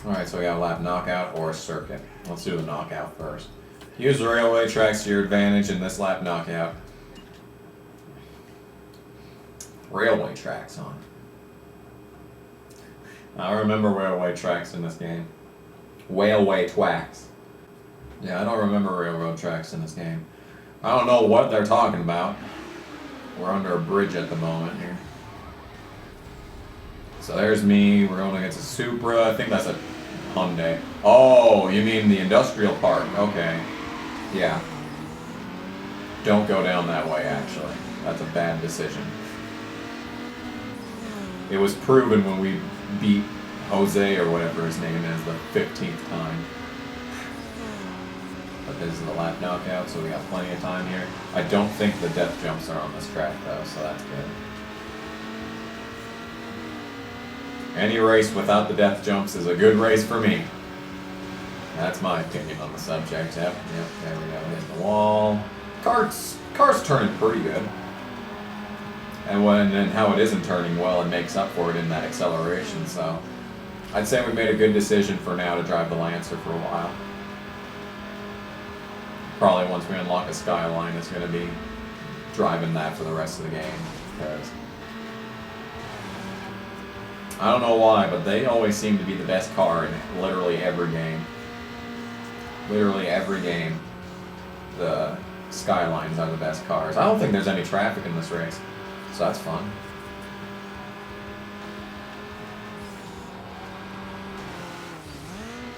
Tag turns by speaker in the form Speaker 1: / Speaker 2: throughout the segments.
Speaker 1: Alright, so we got a lap knockout or a circuit. Let's do the knockout first. Use the railway tracks to your advantage in this lap knockout. Railway tracks, huh? I remember railway tracks in this game. Railway tracks. Yeah, I don't remember railroad tracks in this game. I don't know what they're talking about. We're under a bridge at the moment here. So there's me. We're going against a Supra. I think that's a Hyundai. Oh, you mean the industrial park? Okay. Yeah. Don't go down that way, actually. That's a bad decision. It was proven when we beat Jose, or whatever his name is, the 15th time. But this is the lap knockout, so we got plenty of time here. I don't think the death jumps are on this track, though, so that's good. Any race without the death jumps is a good race for me. That's my opinion on the subject. Yep, there we go. Hitting the wall. Car's turning pretty good. And how it isn't turning well, it makes up for it in that acceleration, so I'd say we made a good decision for now to drive the Lancer for a while. Probably once we unlock a Skyline, it's going to be driving that for the rest of the game, because I don't know why, but they always seem to be the best car in literally every game. Literally every game, the Skylines are the best cars. I don't think there's any traffic in this race, so that's fun.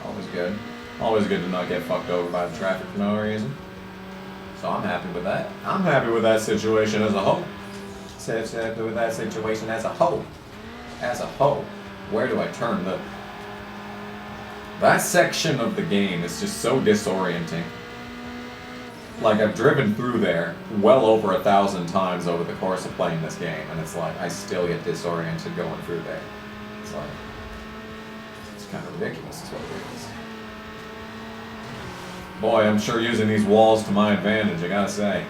Speaker 1: Always good. Always good to not get fucked over by the traffic for no reason. So I'm happy with that. I'm happy with that situation as a whole. Happy with that situation as a whole. As a whole. Where do I turn? That section of the game is just so disorienting. Like, I've driven through there well over 1,000 times over the course of playing this game, and it's like, I still get disoriented going through there. It's like, it's kind of ridiculous is what it is. Boy, I'm sure using these walls to my advantage, I gotta say.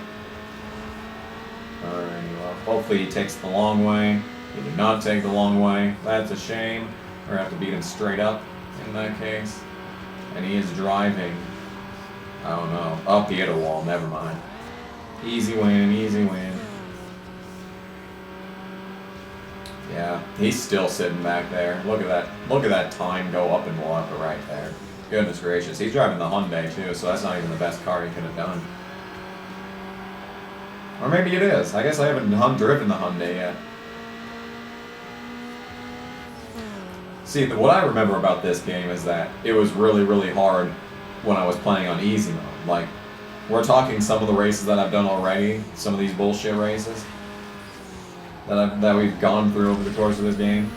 Speaker 1: Alrighty, well, hopefully he takes the long way. He did not take the long way. That's a shame. We're gonna have to beat him straight up in that case. And he is driving. I don't know. Up the other wall, never mind. Easy win, easy win. Yeah, he's still sitting back there. Look at that. Look at that time go up and walk right there. Goodness gracious. He's driving the Hyundai too, so that's not even the best car he could have done. Or maybe it is. I guess I haven't driven the Hyundai yet. See, what I remember about this game is that it was really, really hard when I was playing on easy mode. Like, we're talking some of the races that I've done already, some of these bullshit races that we've gone through over the course of this game.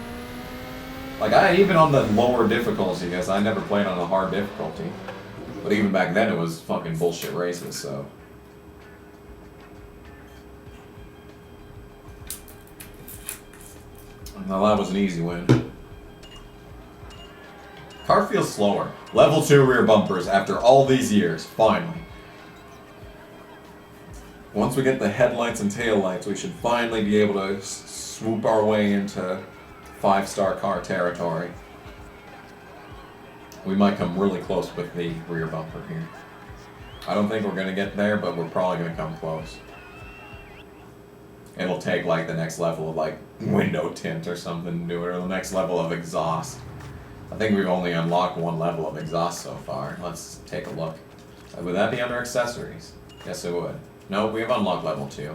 Speaker 1: Like, even on the lower difficulty, because I never played on a hard difficulty. But even back then, it was fucking bullshit races, so. Well, that was an easy win. Car feels slower. Level 2 rear bumpers after all these years, finally. Once we get the headlights and taillights, we should finally be able to swoop our way into 5-star car territory. We might come really close with the rear bumper here. I don't think we're going to get there, but we're probably going to come close. It'll take like the next level of like window tint or something to do it, or the next level of exhaust. I think we've only unlocked one level of exhaust so far. Let's take a look. Would that be under accessories? Yes, it would. No, we have unlocked level 2.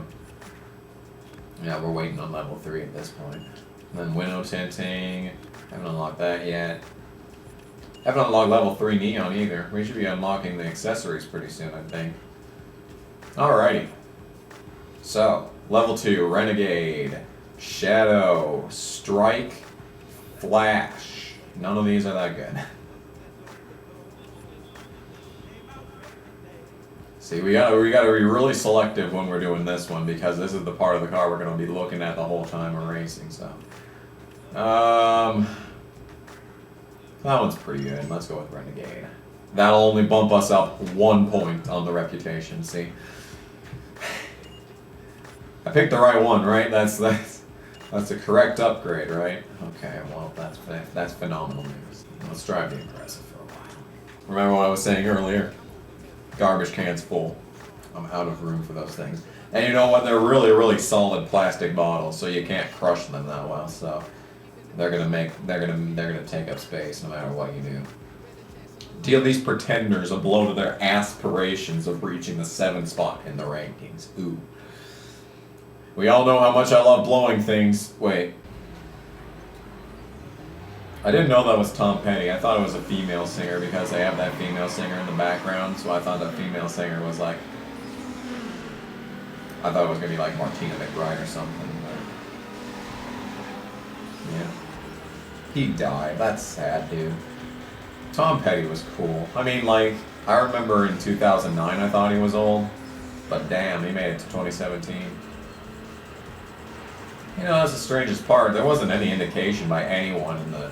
Speaker 1: Yeah, we're waiting on level 3 at this point. And then window tinting. Haven't unlocked that yet. Haven't unlocked level 3 neon either. We should be unlocking the accessories pretty soon, I think. Alrighty. So, level 2, Renegade, Shadow, Strike, Flash. None of these are that good. See, we gotta be really selective when we're doing this one, because this is the part of the car we're gonna be looking at the whole time we're racing, so. That one's pretty good. Let's go with Renegade. That'll only bump us up 1 point on the reputation, see? I picked the right one, right? That's That's the correct upgrade, right? Okay, well, that's phenomenal news. Let's drive the Impreza for a while. Remember what I was saying earlier? Garbage can's full. I'm out of room for those things. And you know what? They're really, really solid plastic bottles, so you can't crush them that well. So they're gonna take up space no matter what you do. Deal these pretenders a blow to their aspirations of reaching the 7th spot in the rankings. Ooh. We all know how much I love blowing things. Wait. I didn't know that was Tom Petty. I thought it was a female singer because they have that female singer in the background, so I thought that female singer was like... I thought it was going to be like Martina McBride or something, but... Yeah. He died. That's sad, dude. Tom Petty was cool. I mean, like, I remember in 2009 I thought he was old, but damn, he made it to 2017. You know, that's the strangest part. There wasn't any indication by anyone in the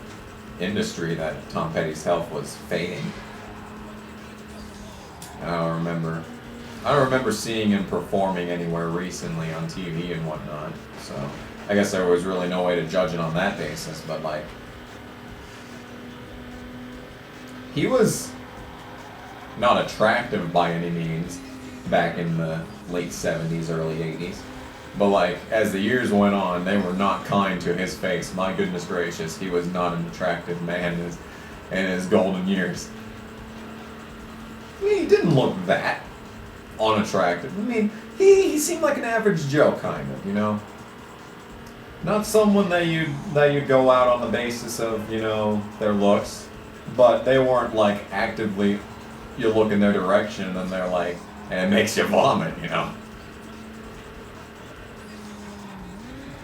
Speaker 1: industry that Tom Petty's health was fading. I don't remember seeing him performing anywhere recently on TV and whatnot, so I guess there was really no way to judge it on that basis, but like, he was not attractive by any means back in the late 70s, early 80s. But like, as the years went on, they were not kind to his face. My goodness gracious, he was not an attractive man in his golden years. I mean, he didn't look that unattractive. I mean, he seemed like an average Joe, kind of, you know? Not someone that you'd go out on the basis of, you know, their looks. But they weren't like actively, you look in their direction and they're like, and it makes you vomit, you know?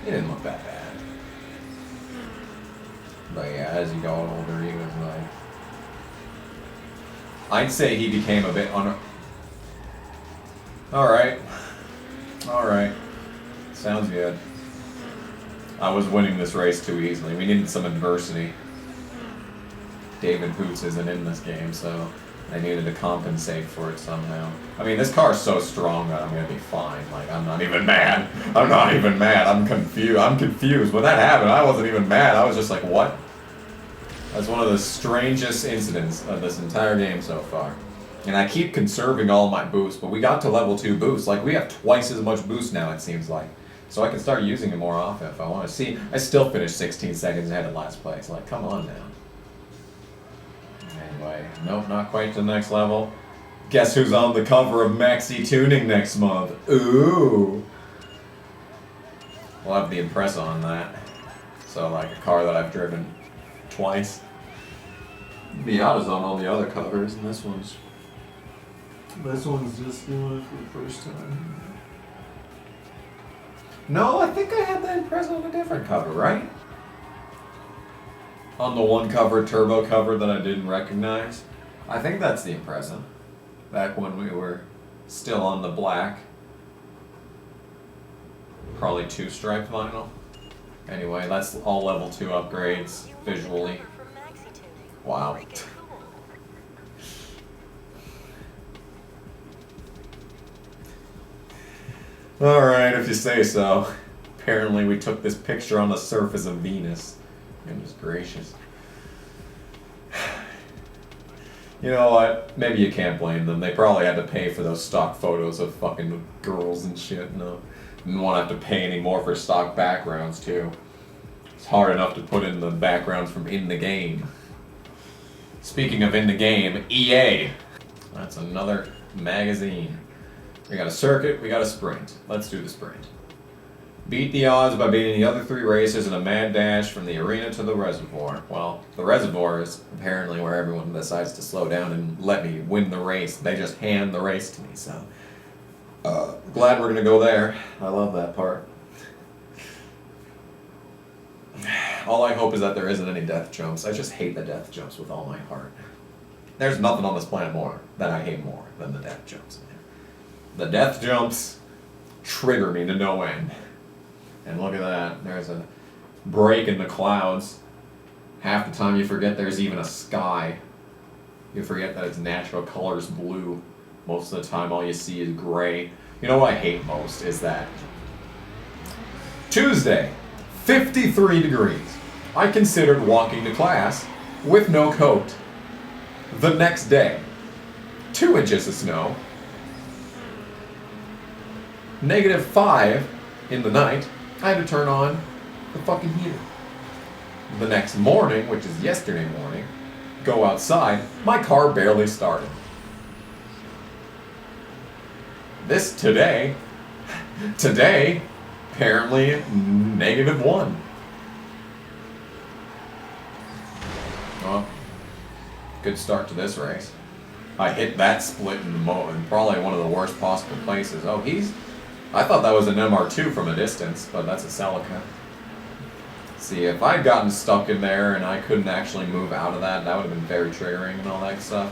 Speaker 1: He didn't look that bad. But yeah, as he got older, he was like... I'd say he became a bit Alright. Alright. Sounds good. I was winning this race too easily. We needed some adversity. David Hoots isn't in this game, so I needed to compensate for it somehow. I mean, this car's so strong that I'm gonna be fine. Like, I'm not even mad. I'm not even mad. I'm confused. When that happened, I wasn't even mad. I was just like, what? That's one of the strangest incidents of this entire game so far. And I keep conserving all my boosts, but we got to level 2 boosts. Like, we have twice as much boost now, it seems like. So I can start using it more often if I want to. See, I still finished 16 seconds ahead of last place. Like, come on now. Anyway, nope, not quite to the next level. Guess who's on the cover of Maxi Tuning next month? Ooh! We'll have the Impreza on that. So, like, a car that I've driven twice. Miata's on all the other covers, and this one's just doing it for the first time. No, I think I had the Impreza on a different cover, right? On the one cover, turbo cover that I didn't recognize. I think that's the Impreza. Back when we were still on the black. Probably 2-stripe vinyl. Anyway, that's all level 2 upgrades, visually. Wow. Alright, if you say so. Apparently we took this picture on the surface of Venus. Goodness gracious. You know what? Maybe you can't blame them. They probably had to pay for those stock photos of fucking girls and shit. No. Didn't want to have to pay any more for stock backgrounds, too. It's hard enough to put in the backgrounds from in the game. Speaking of in the game, EA. That's another magazine. We got a circuit, we got a sprint. Let's do the sprint. Beat the odds by beating the other 3 racers in a mad dash from the arena to the reservoir. Well, the reservoir is apparently where everyone decides to slow down and let me win the race. They just hand the race to me, so... glad we're gonna go there. I love that part. All I hope is that there isn't any death jumps. I just hate the death jumps with all my heart. There's nothing on this planet that I hate more than the death jumps. The death jumps trigger me to no end. And look at that, there's a break in the clouds. Half the time you forget there's even a sky. You forget that its natural color is blue. Most of the time all you see is gray. You know what I hate most is that Tuesday, 53 degrees. I considered walking to class with no coat. The next day, 2 inches of snow, -5 in the night. I had to turn on the fucking heater. The next morning, which is yesterday morning, go outside, my car barely started. Today, apparently -1. Well, good start to this race. I hit that split in probably one of the worst possible places. Oh, I thought that was an MR2 from a distance, but that's a Celica. See, if I'd gotten stuck in there and I couldn't actually move out of that, that would have been very triggering and all that stuff.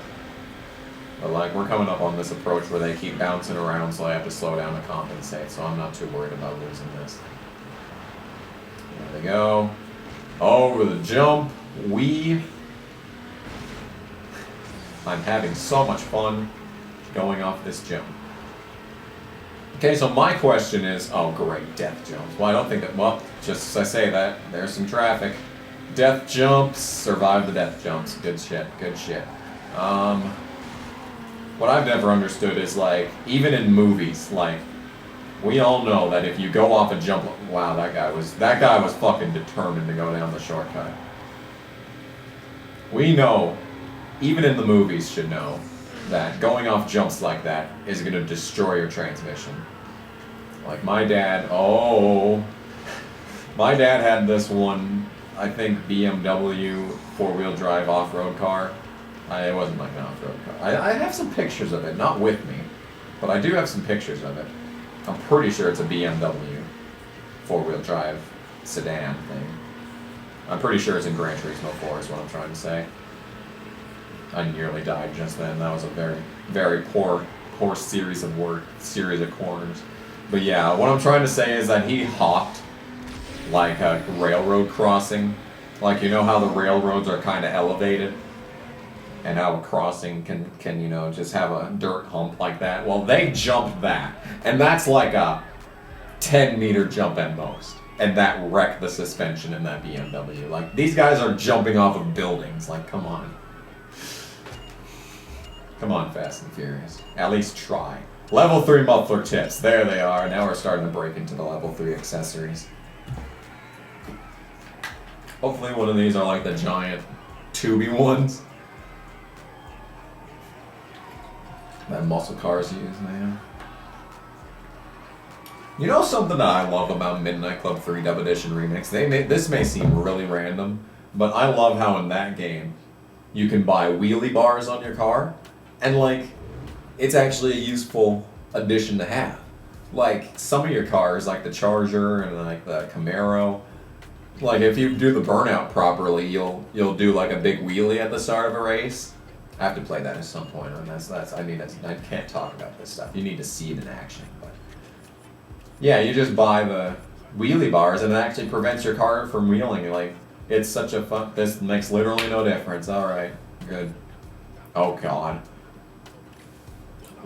Speaker 1: But like, we're coming up on this approach where they keep bouncing around, so I have to slow down to compensate, so I'm not too worried about losing this. There we go. Over the jump. I'm having so much fun going off this jump. Okay, so my question is, oh great, death jumps. Well, I don't think that, well, just as I say that, there's some traffic. Death jumps, survive the death jumps. Good shit, good shit. What I've never understood is, like, even in movies, like, we all know that if you go off a jump, wow, that guy was fucking determined to go down the shortcut. We know, even in the movies should know, that going off jumps like that is going to destroy your transmission. Like my dad had this one, I think BMW 4-wheel drive off-road car. It wasn't like an off-road car. I have some pictures of it, not with me, but I do have some pictures of it. I'm pretty sure it's a BMW 4-wheel drive sedan thing. I'm pretty sure it's in Gran Turismo 4 is what I'm trying to say. I nearly died just then. That was a very, very poor series of corners. But yeah, what I'm trying to say is that he hopped like a railroad crossing. Like, you know how the railroads are kind of elevated? And how a crossing can, you know, just have a dirt hump like that? Well, they jumped that. And that's like a 10-meter jump at most. And that wrecked the suspension in that BMW. Like, these guys are jumping off of buildings. Like, come on. Come on, Fast and Furious. At least try. Level 3 muffler tips. There they are. Now we're starting to break into the level 3 accessories. Hopefully one of these are like the giant tubey ones that muscle cars use, man. You know something that I love about Midnight Club 3 Dub Edition Remix? This may seem really random, but I love how in that game you can buy wheelie bars on your car, and like, it's actually a useful addition to have. Like, some of your cars, like the Charger and like the Camaro, like if you do the burnout properly, you'll do like a big wheelie at the start of a race. I have to play that at some point, and I can't talk about this stuff. You need to see it in action, but yeah, you just buy the wheelie bars, and it actually prevents your car from wheeling. Like, it's such a fun. This makes literally no difference. All right, good. Oh God.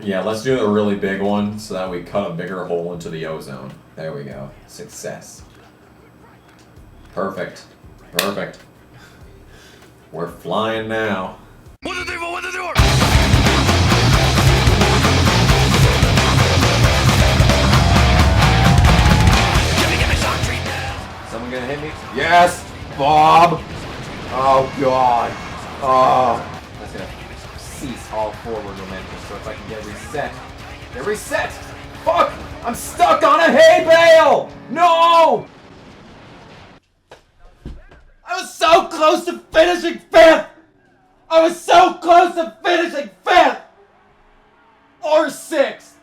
Speaker 1: Yeah, let's do a really big one so that we cut a bigger hole into the ozone. There we go. Success. Perfect. Perfect. We're flying now. Someone gonna hit me? Yes! Bob! Oh God. Oh. That's gonna cease all forward momentum so if I can get reset. Get reset! Fuck! I'm stuck on a hay bale! No! I was so close to finishing fifth! I was so close to finishing fifth! Or sixth!